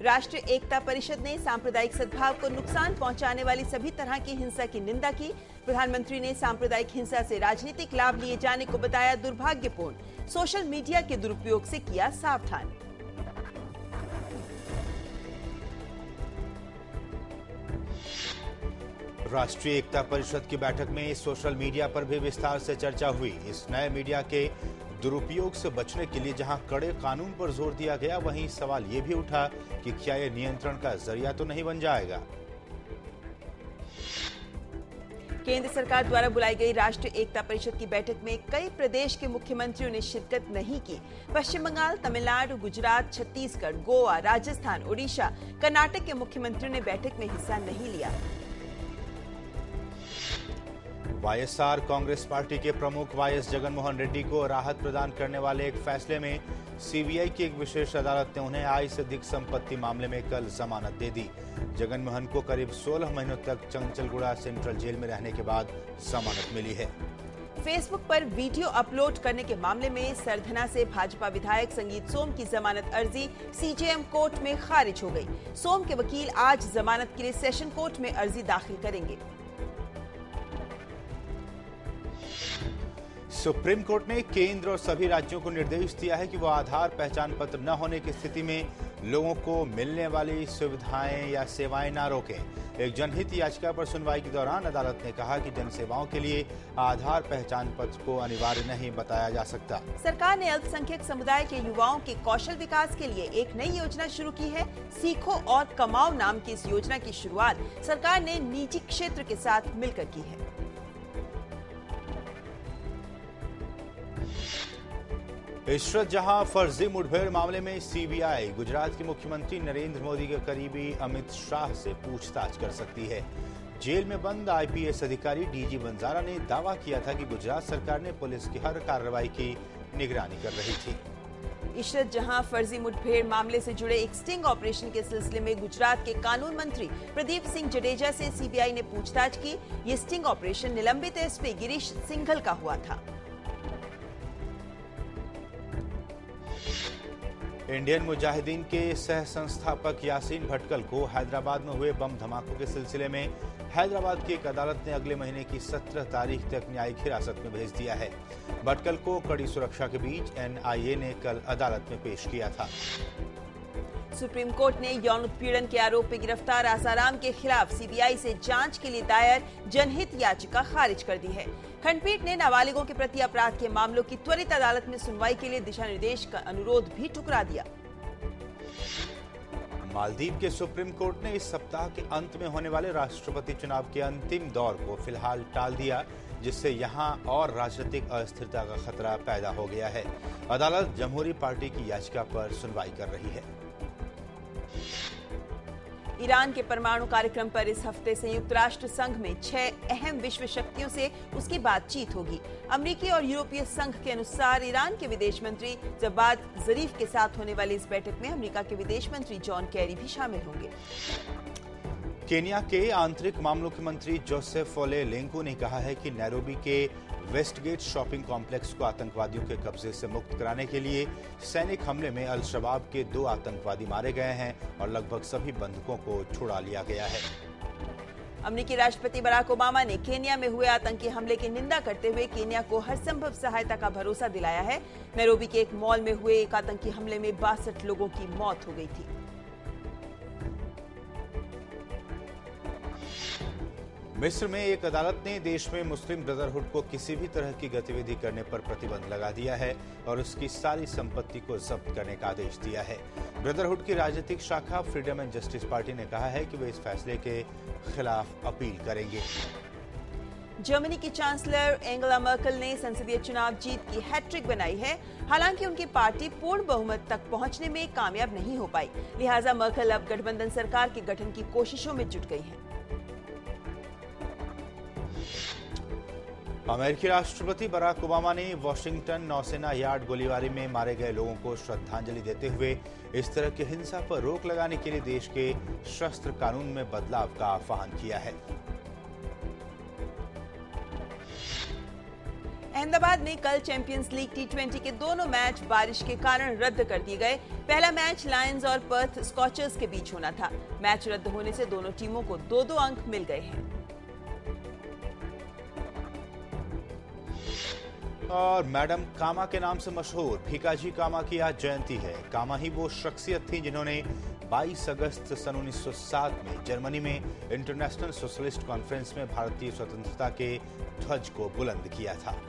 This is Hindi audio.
राष्ट्रीय एकता परिषद ने सांप्रदायिक सद्भाव को नुकसान पहुंचाने वाली सभी तरह की हिंसा की निंदा की। प्रधानमंत्री ने सांप्रदायिक हिंसा से राजनीतिक लाभ लिए जाने को बताया दुर्भाग्यपूर्ण। सोशल मीडिया के दुरुपयोग से किया सावधान। राष्ट्रीय एकता परिषद की बैठक में सोशल मीडिया पर भी विस्तार से चर्चा हुई। इस नए मीडिया के दुरुपयोग से बचने के लिए जहां कड़े कानून पर जोर दिया गया, वहीं सवाल ये भी उठा कि क्या ये नियंत्रण का जरिया तो नहीं बन जाएगा। केंद्र सरकार द्वारा बुलाई गई राष्ट्रीय एकता परिषद की बैठक में कई प्रदेश के मुख्यमंत्रियों ने शिरकत नहीं की। पश्चिम बंगाल, तमिलनाडु, गुजरात, छत्तीसगढ़, गोवा, राजस्थान, ओडिशा, कर्नाटक के मुख्यमंत्रियों ने बैठक में हिस्सा नहीं लिया। वाईएसआर कांग्रेस पार्टी के प्रमुख वाईएस जगनमोहन रेड्डी को राहत प्रदान करने वाले एक फैसले में सीबीआई की एक विशेष अदालत ने उन्हें आय से अधिक संपत्ति मामले में कल जमानत दे दी। जगनमोहन को करीब 16 महीनों तक चंचलगुड़ा सेंट्रल जेल में रहने के बाद जमानत मिली है। फेसबुक पर वीडियो अपलोड करने के मामले में सरधना से भाजपा विधायक संगीत सोम की जमानत अर्जी सीजेएम कोर्ट में खारिज हो गई। सोम के वकील आज जमानत के लिए सेशन कोर्ट में अर्जी दाखिल करेंगे। सुप्रीम कोर्ट ने केंद्र और सभी राज्यों को निर्देश दिया है कि वो आधार पहचान पत्र न होने की स्थिति में लोगों को मिलने वाली सुविधाएं या सेवाएं न रोकें। एक जनहित याचिका पर सुनवाई के दौरान अदालत ने कहा कि जन सेवाओं के लिए आधार पहचान पत्र को अनिवार्य नहीं बताया जा सकता। सरकार ने अल्पसंख्यक समुदाय के युवाओं के कौशल विकास के लिए एक नई योजना शुरू की है। सीखो और कमाओ नाम की इस योजना की शुरुआत सरकार ने निजी क्षेत्र के साथ मिलकर की है। इशरत जहां फर्जी मुठभेड़ मामले में सीबीआई गुजरात के मुख्यमंत्री नरेंद्र मोदी के करीबी अमित शाह से पूछताछ कर सकती है। जेल में बंद आईपीएस अधिकारी डीजी बंजारा ने दावा किया था कि गुजरात सरकार ने पुलिस की हर कार्रवाई की निगरानी कर रही थी। इशरत जहां फर्जी मुठभेड़ मामले से जुड़े एक स्टिंग ऑपरेशन के सिलसिले में गुजरात के कानून मंत्री प्रदीप सिंह जडेजा से सीबीआई ने पूछताछ की। ये स्टिंग ऑपरेशन निलंबित एसपी गिरीश सिंघल का हुआ था। इंडियन मुजाहिदीन के सह संस्थापक यासीन भटकल को हैदराबाद में हुए बम धमाकों के सिलसिले में हैदराबाद की एक अदालत ने अगले महीने की 17 तारीख तक न्यायिक हिरासत में भेज दिया है। भटकल को कड़ी सुरक्षा के बीच एनआईए ने कल अदालत में पेश किया था। सुप्रीम कोर्ट ने यौन उत्पीड़न के आरोप में गिरफ्तार आसाराम के खिलाफ सीबीआई से जांच के लिए दायर जनहित याचिका खारिज कर दी है। खंडपीठ ने नाबालिगों के प्रति अपराध के मामलों की त्वरित अदालत में सुनवाई के लिए दिशा निर्देश का अनुरोध भी ठुकरा दिया। मालदीव के सुप्रीम कोर्ट ने इस सप्ताह के अंत में होने वाले राष्ट्रपति चुनाव के अंतिम दौर को फिलहाल टाल दिया, जिससे यहां और राजनीतिक अस्थिरता का खतरा पैदा हो गया है। अदालत जमहूरी पार्टी की याचिका पर सुनवाई कर रही है। ईरान के परमाणु कार्यक्रम पर इस हफ्ते संयुक्त राष्ट्र संघ में 6 अहम विश्व शक्तियों से उसकी बातचीत होगी। अमेरिकी और यूरोपीय संघ के अनुसार ईरान के विदेश मंत्री जवाद जरीफ के साथ होने वाली इस बैठक में अमेरिका के विदेश मंत्री जॉन कैरी भी शामिल होंगे। केन्या के आंतरिक मामलों के मंत्री जोसेफ ओले लेंको ने कहा है कि नैरोबी के वेस्टगेट शॉपिंग कॉम्प्लेक्स को आतंकवादियों के कब्जे से मुक्त कराने के लिए सैनिक हमले में अल शबाब के 2 आतंकवादी मारे गए हैं और लगभग सभी बंधकों को छुड़ा लिया गया है। अमेरिकी राष्ट्रपति बराक ओबामा ने केन्या में हुए आतंकी हमले की निंदा करते हुए केन्या को हर संभव सहायता का भरोसा दिलाया है। नैरोबी के एक मॉल में हुए एक आतंकी हमले में 62 लोगों की मौत हो गई थी। मिस्र में एक अदालत ने देश में मुस्लिम ब्रदरहुड को किसी भी तरह की गतिविधि करने पर प्रतिबंध लगा दिया है और उसकी सारी संपत्ति को जब्त करने का आदेश दिया है। ब्रदरहुड की राजनीतिक शाखा फ्रीडम एंड जस्टिस पार्टी ने कहा है कि वे इस फैसले के खिलाफ अपील करेंगे। जर्मनी की चांसलर एंगेला मर्केल ने संसदीय चुनाव जीत की हैट्रिक बनाई है। हालांकि उनकी पार्टी पूर्ण बहुमत तक पहुंचने में कामयाब नहीं हो पाई, लिहाजा मर्केल अब गठबंधन सरकार के गठन की कोशिशों में जुट गई हैं। अमेरिकी राष्ट्रपति बराक ओबामा ने वॉशिंगटन नौसेना यार्ड गोलीबारी में मारे गए लोगों को श्रद्धांजलि देते हुए इस तरह की हिंसा पर रोक लगाने के लिए देश के शस्त्र कानून में बदलाव का आह्वान किया है। अहमदाबाद में कल चैंपियंस लीग टी20 के दोनों मैच बारिश के कारण रद्द कर दिए गए। पहला मैच लायंस और पर्थ स्कॉचर्स के बीच होना था। मैच रद्द होने से दोनों टीमों को 2-2 अंक मिल गए हैं। और मैडम कामा के नाम से मशहूर भीकाजी कामा की आज जयंती है। कामा ही वो शख्सियत थी जिन्होंने 22 अगस्त सन 1907 में जर्मनी में इंटरनेशनल सोशलिस्ट कॉन्फ्रेंस में भारतीय स्वतंत्रता के ध्वज को बुलंद किया था।